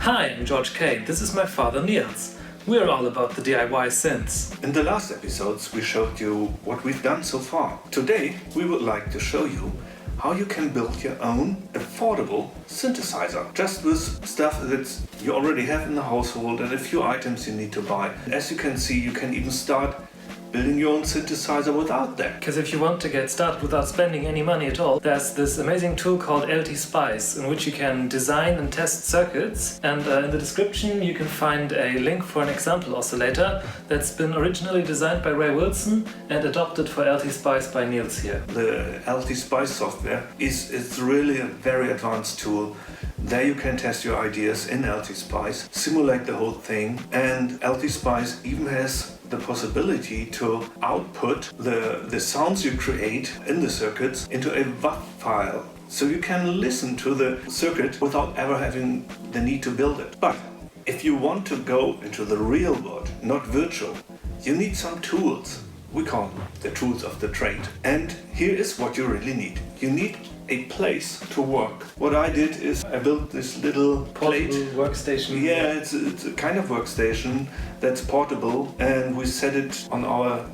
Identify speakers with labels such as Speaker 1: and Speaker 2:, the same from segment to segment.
Speaker 1: Hi, I'm George K. This is my father Niels. We're all about the DIY synths.
Speaker 2: In the last episodes we showed you what we've done so far. Today we would like to show you how you can build your own affordable synthesizer, just with stuff that you already have in the household and a few items you need to buy. As you can see, you can even start building your own synthesizer without that.
Speaker 1: Because if you want to get started without spending any money at all, there's this amazing tool called Lt.Spice in which you can design and test circuits, and in the description you can find a link for an example oscillator that's been originally designed by Ray Wilson and adopted for Lt.Spice by Niels here.
Speaker 2: The Lt.Spice software is really a very advanced tool. There you can test your ideas in Lt.Spice, simulate the whole thing, and Lt.Spice even has the possibility to output the sounds you create in the circuits into a WAV file. So you can listen to the circuit without ever having the need to build it. But if you want to go into the real world, not virtual, you need some tools. We call them the tools of the trade. And here is what you really need. You need a place to work. What I did is I built this little plate.
Speaker 1: Workstation.
Speaker 2: Yeah, it's a kind of workstation that's portable, and we set it on our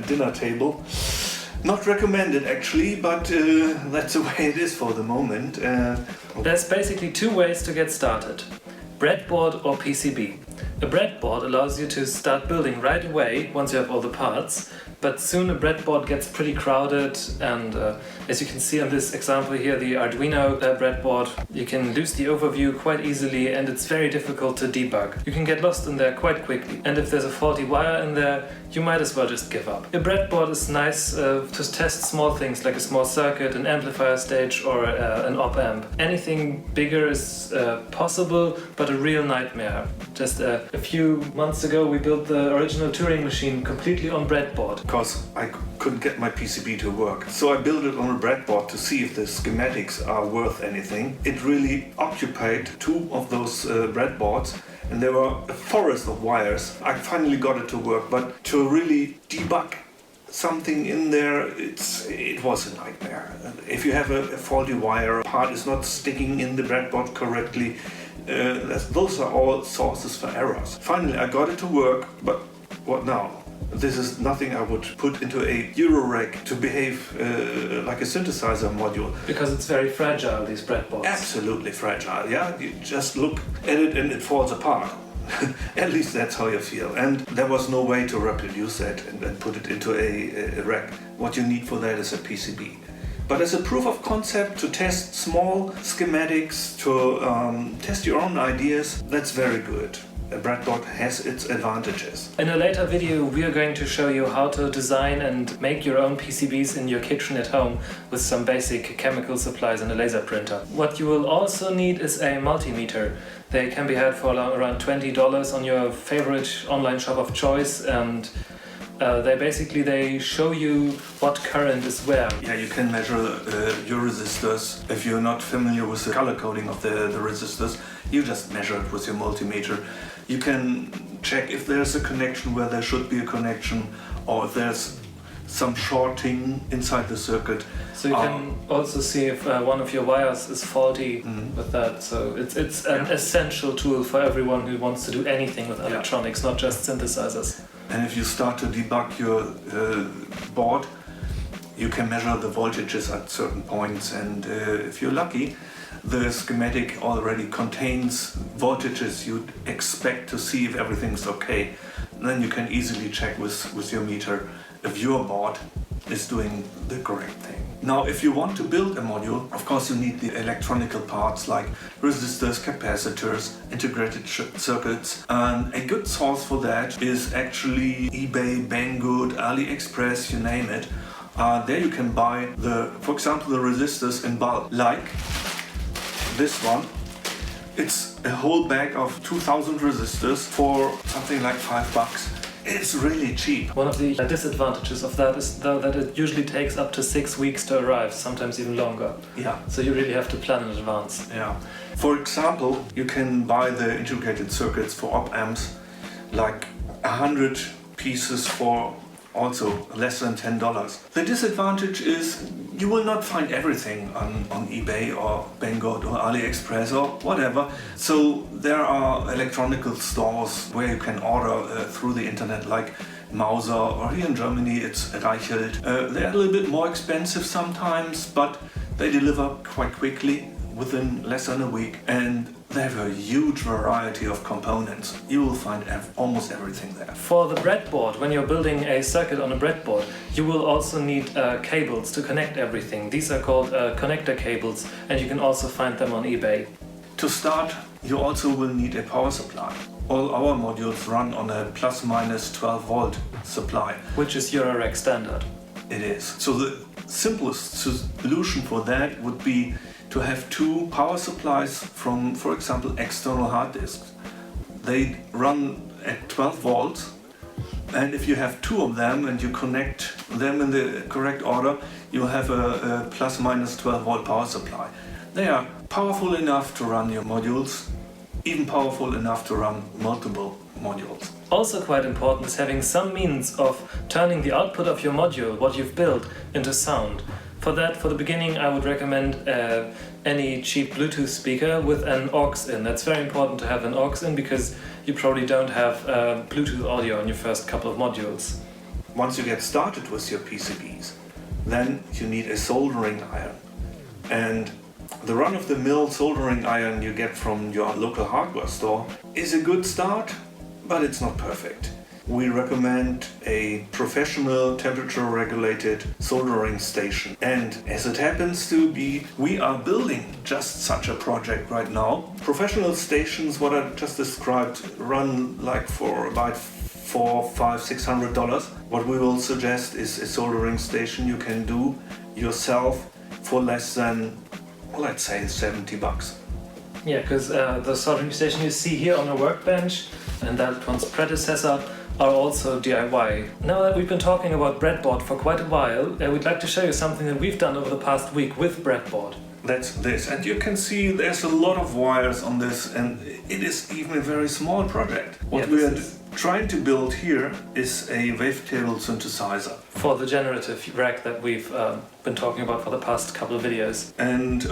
Speaker 2: dinner table. Not recommended actually, but that's the way it is for the moment.
Speaker 1: There's basically two ways to get started: breadboard or PCB. A breadboard allows you to start building right away once you have all the parts, but soon a breadboard gets pretty crowded, and as you can see on this example here, the Arduino breadboard, you can lose the overview quite easily and it's very difficult to debug. You can get lost in there quite quickly, and if there's a faulty wire in there, you might as well just give up. A breadboard is nice to test small things like a small circuit, an amplifier stage, or an op-amp. Anything bigger is possible, but a real nightmare. Just a few months ago we built the original Turing machine completely on breadboard.
Speaker 2: Because I couldn't get my PCB to work. So I built it on a breadboard to see if the schematics are worth anything. It really occupied two of those breadboards, and there were a forest of wires. I finally got it to work, but to really debug something in there, it was a nightmare. If you have a faulty wire, a part is not sticking in the breadboard correctly, those are all sources for errors. Finally I got it to work, but what now? This is nothing I would put into a Eurorack to behave like a synthesizer module.
Speaker 1: Because it's very fragile, these breadboards.
Speaker 2: Absolutely fragile, yeah? You just look at it and it falls apart. At least that's how you feel. And there was no way to reproduce that and put it into a rack. What you need for that is a PCB. But as a proof of concept, to test small schematics, to test your own ideas, that's very good. A breadboard has its advantages.
Speaker 1: In a later video we are going to show you how to design and make your own PCBs in your kitchen at home with some basic chemical supplies and a laser printer. What you will also need is a multimeter. They can be had for around $20 on your favorite online shop of choice, and they show you what current is where.
Speaker 2: Yeah, you can measure your resistors. If you're not familiar with the color coding of the resistors, you just measure it with your multimeter. You can check if there's a connection where there should be a connection, or if there's some shorting inside the circuit.
Speaker 1: So you can also see if one of your wires is faulty with that. So it's an essential tool for everyone who wants to do anything with electronics, not just synthesizers.
Speaker 2: And if you start to debug your board, you can measure the voltages at certain points, and if you're lucky, the schematic already contains voltages you'd expect to see if everything's okay. And then you can easily check with your meter if your board is doing the correct thing. Now, if you want to build a module, of course you need the electronical parts like resistors, capacitors, integrated circuits. And a good source for that is actually eBay, Banggood, AliExpress, you name it. There you can buy, for example, the resistors in bulk, like this one. It's a whole bag of 2000 resistors for something like $5. It's really cheap.
Speaker 1: One of the disadvantages of that is though that it usually takes up to 6 weeks to arrive, sometimes even longer.
Speaker 2: Yeah.
Speaker 1: So you really have to plan in advance.
Speaker 2: Yeah. For example, you can buy the integrated circuits for op amps, like 100 pieces for also less than $10. The disadvantage is you will not find everything on eBay or Banggood or AliExpress or whatever. So there are electronic stores where you can order through the internet, like Mauser, or here in Germany it's Reichelt. They're a little bit more expensive sometimes, but they deliver quite quickly, within less than a week, and they have a huge variety of components. You will find almost everything there.
Speaker 1: For the breadboard, when you're building a circuit on a breadboard, you will also need cables to connect everything. These are called connector cables, and you can also find them on eBay.
Speaker 2: To start, you also will need a power supply. All our modules run on a plus-minus 12 volt supply.
Speaker 1: Which is Eurorack standard.
Speaker 2: It is. So the simplest solution for that would be to have two power supplies from, for example, external hard disks. They run at 12 volts, and if you have two of them and you connect them in the correct order, you'll have a plus-minus 12 volt power supply. They are powerful enough to run your modules, even powerful enough to run multiple modules.
Speaker 1: Also quite important is having some means of turning the output of your module, what you've built, into sound. For that, for the beginning, I would recommend any cheap Bluetooth speaker with an aux in. That's very important to have an aux in because you probably don't have Bluetooth audio in your first couple of modules.
Speaker 2: Once you get started with your PCBs, then you need a soldering iron. And the run-of-the-mill soldering iron you get from your local hardware store is a good start, but it's not perfect. We recommend a professional temperature-regulated soldering station. And as it happens to be, we are building just such a project right now. Professional stations, what I just described, run like for about $400, $500, $600. What we will suggest is a soldering station you can do yourself for less than, let's say, $70.
Speaker 1: Yeah, because the soldering station you see here on a workbench and that one's predecessor are also DIY. Now that we've been talking about Breadboard for quite a while, we'd like to show you something that we've done over the past week with Breadboard.
Speaker 2: That's this, and you can see there's a lot of wires on this, and it is even a very small project. What we are trying to build here is a wavetable synthesizer.
Speaker 1: For the generative rack that we've been talking about for the past couple of videos.
Speaker 2: And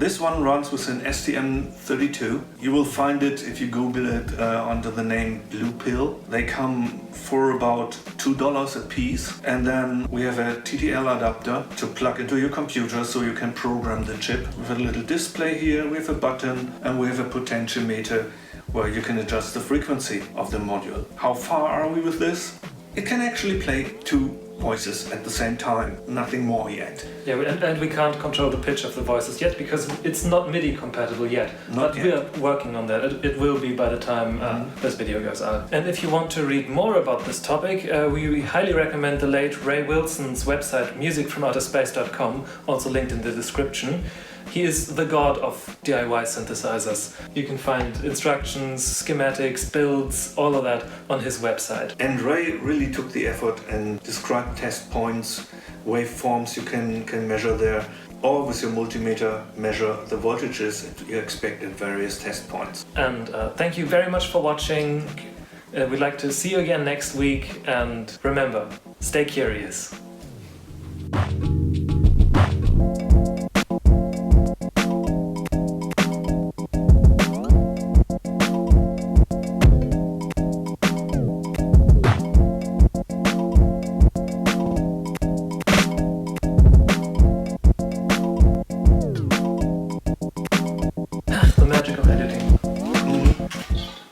Speaker 2: this one runs with an STM32. You will find it if you Google it under the name Blue Pill. They come for about $2 a piece. And then we have a TTL adapter to plug into your computer so you can program the chip. We have a little display here, we have a button, and we have a potentiometer where you can adjust the frequency of the module. How far are we with this? It can actually play two voices at the same time, nothing more yet.
Speaker 1: Yeah, and we can't control the pitch of the voices yet because it's not MIDI compatible yet. But we are working on that. It will be by the time this video goes out. And if you want to read more about this topic, we highly recommend the late Ray Wilson's website musicfromouterspace.com, also linked in the description. He is the god of DIY synthesizers. You can find instructions, schematics, builds, all of that on his website.
Speaker 2: And Ray really took the effort and described test points, waveforms you can measure there, or with your multimeter measure the voltages you expect at various test points.
Speaker 1: And thank you very much for watching. We'd like to see you again next week, and remember, stay curious.